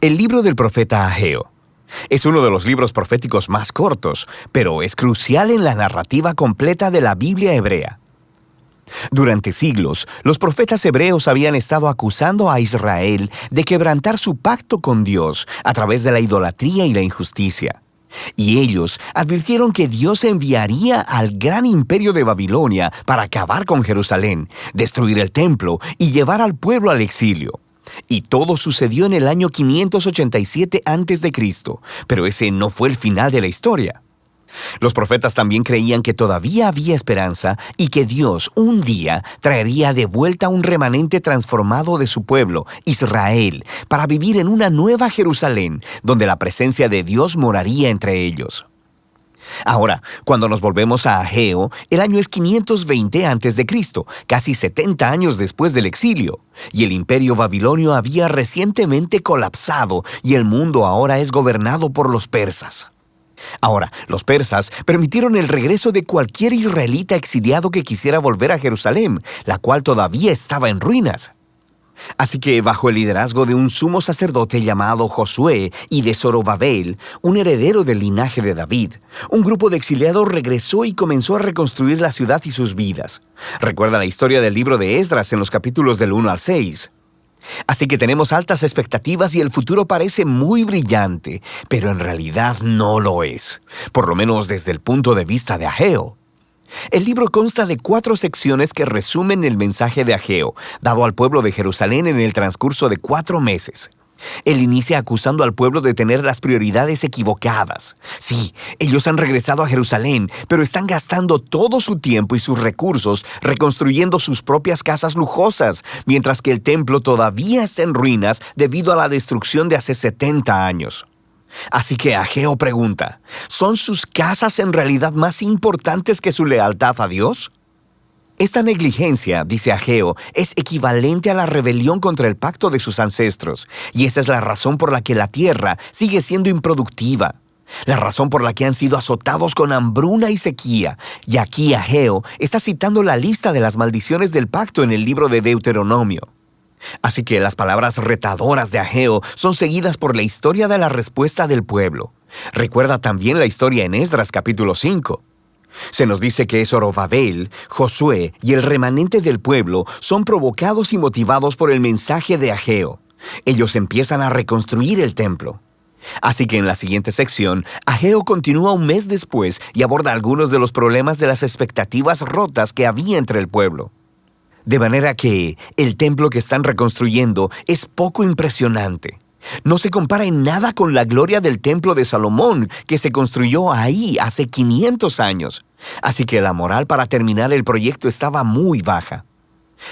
El libro del profeta Ageo es uno de los libros proféticos más cortos, pero es crucial en la narrativa completa de la Biblia hebrea. Durante siglos, los profetas hebreos habían estado acusando a Israel de quebrantar su pacto con Dios a través de la idolatría y la injusticia. Y ellos advirtieron que Dios enviaría al gran imperio de Babilonia para acabar con Jerusalén, destruir el templo y llevar al pueblo al exilio. Y todo sucedió en el año 587 a.C., pero ese no fue el final de la historia. Los profetas también creían que todavía había esperanza y que Dios un día traería de vuelta un remanente transformado de su pueblo, Israel, para vivir en una nueva Jerusalén, donde la presencia de Dios moraría entre ellos. Ahora, cuando nos volvemos a Ageo, el año es 520 a.C., casi 70 años después del exilio, y el imperio babilonio había recientemente colapsado y el mundo ahora es gobernado por los persas. Ahora, los persas permitieron el regreso de cualquier israelita exiliado que quisiera volver a Jerusalén, la cual todavía estaba en ruinas. Así que, bajo el liderazgo de un sumo sacerdote llamado Josué y de Zorobabel, un heredero del linaje de David, un grupo de exiliados regresó y comenzó a reconstruir la ciudad y sus vidas. Recuerda la historia del libro de Esdras en los capítulos del 1 al 6. Así que tenemos altas expectativas y el futuro parece muy brillante, pero en realidad no lo es, por lo menos desde el punto de vista de Ageo. El libro consta de 4 secciones que resumen el mensaje de Ageo, dado al pueblo de Jerusalén en el transcurso de 4 meses. Él inicia acusando al pueblo de tener las prioridades equivocadas. Sí, ellos han regresado a Jerusalén, pero están gastando todo su tiempo y sus recursos reconstruyendo sus propias casas lujosas, mientras que el templo todavía está en ruinas debido a la destrucción de hace 70 años. Así que Ageo pregunta, ¿son sus casas en realidad más importantes que su lealtad a Dios? Esta negligencia, dice Ageo, es equivalente a la rebelión contra el pacto de sus ancestros, y esa es la razón por la que la tierra sigue siendo improductiva, la razón por la que han sido azotados con hambruna y sequía. Y aquí Ageo está citando la lista de las maldiciones del pacto en el libro de Deuteronomio. Así que las palabras retadoras de Ageo son seguidas por la historia de la respuesta del pueblo. Recuerda también la historia en Esdras capítulo 5. Se nos dice que Zorobabel, Josué y el remanente del pueblo son provocados y motivados por el mensaje de Ageo. Ellos empiezan a reconstruir el templo. Así que en la siguiente sección, Ageo continúa un mes después y aborda algunos de los problemas de las expectativas rotas que había entre el pueblo. De manera que el templo que están reconstruyendo es poco impresionante. No se compara en nada con la gloria del templo de Salomón que se construyó ahí hace 500 años. Así que la moral para terminar el proyecto estaba muy baja.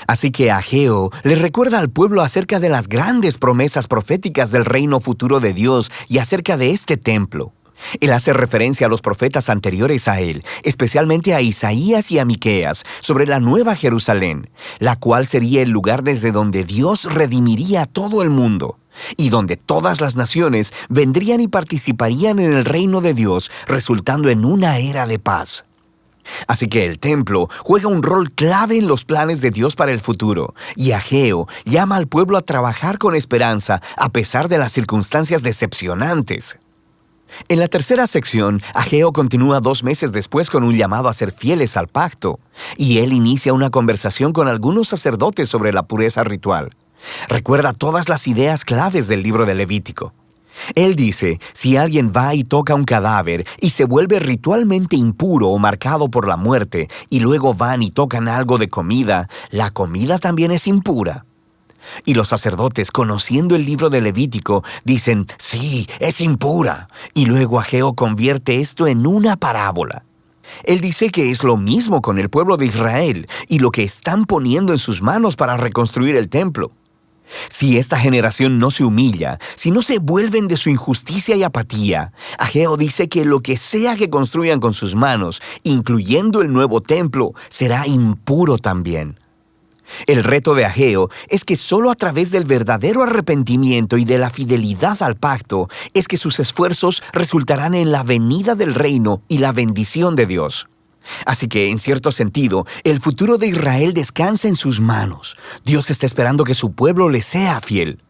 Así que Ageo le recuerda al pueblo acerca de las grandes promesas proféticas del reino futuro de Dios y acerca de este templo. Él hace referencia a los profetas anteriores a él, especialmente a Isaías y a Miqueas, sobre la nueva Jerusalén, la cual sería el lugar desde donde Dios redimiría a todo el mundo, y donde todas las naciones vendrían y participarían en el reino de Dios, resultando en una era de paz. Así que el templo juega un rol clave en los planes de Dios para el futuro, y Ageo llama al pueblo a trabajar con esperanza a pesar de las circunstancias decepcionantes. En la tercera sección, Ageo continúa 2 meses después con un llamado a ser fieles al pacto, y él inicia una conversación con algunos sacerdotes sobre la pureza ritual. Recuerda todas las ideas claves del libro de Levítico. Él dice, si alguien va y toca un cadáver y se vuelve ritualmente impuro o marcado por la muerte, y luego van y tocan algo de comida, la comida también es impura. Y los sacerdotes, conociendo el libro de Levítico, dicen, sí, es impura. Y luego Ageo convierte esto en una parábola. Él dice que es lo mismo con el pueblo de Israel y lo que están poniendo en sus manos para reconstruir el templo. Si esta generación no se humilla, si no se vuelven de su injusticia y apatía, Ageo dice que lo que sea que construyan con sus manos, incluyendo el nuevo templo, será impuro también. El reto de Ageo es que solo a través del verdadero arrepentimiento y de la fidelidad al pacto es que sus esfuerzos resultarán en la venida del reino y la bendición de Dios. Así que, en cierto sentido, el futuro de Israel descansa en sus manos. Dios está esperando que su pueblo le sea fiel.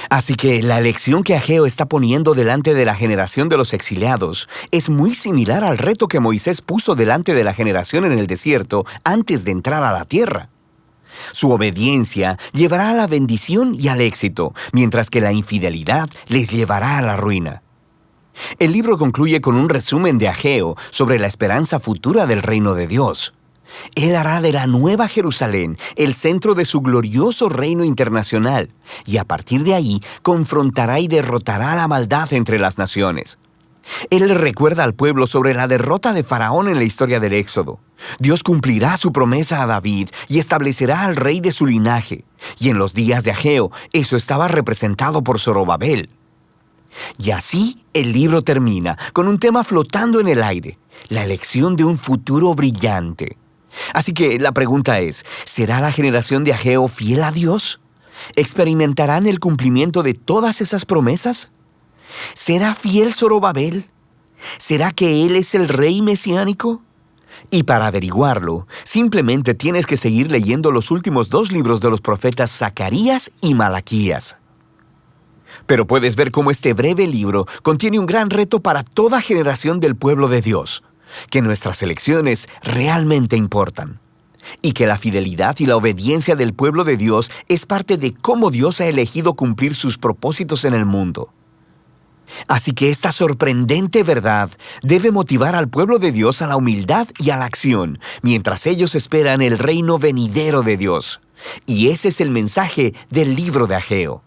Así que la elección que Ageo está poniendo delante de la generación de los exiliados es muy similar al reto que Moisés puso delante de la generación en el desierto antes de entrar a la tierra. Su obediencia llevará a la bendición y al éxito, mientras que la infidelidad les llevará a la ruina. El libro concluye con un resumen de Ageo sobre la esperanza futura del reino de Dios. Él hará de la Nueva Jerusalén el centro de su glorioso reino internacional, y a partir de ahí confrontará y derrotará la maldad entre las naciones. Él le recuerda al pueblo sobre la derrota de Faraón en la historia del Éxodo. Dios cumplirá su promesa a David y establecerá al rey de su linaje, y en los días de Ageo eso estaba representado por Zorobabel. Y así el libro termina con un tema flotando en el aire, la elección de un futuro brillante. Así que la pregunta es, ¿será la generación de Ageo fiel a Dios? ¿Experimentarán el cumplimiento de todas esas promesas? ¿Será fiel Zorobabel? ¿Será que él es el rey mesiánico? Y para averiguarlo, simplemente tienes que seguir leyendo los últimos 2 libros de los profetas Zacarías y Malaquías. Pero puedes ver cómo este breve libro contiene un gran reto para toda generación del pueblo de Dios, que nuestras elecciones realmente importan, y que la fidelidad y la obediencia del pueblo de Dios es parte de cómo Dios ha elegido cumplir sus propósitos en el mundo. Así que esta sorprendente verdad debe motivar al pueblo de Dios a la humildad y a la acción, mientras ellos esperan el reino venidero de Dios. Y ese es el mensaje del libro de Ageo.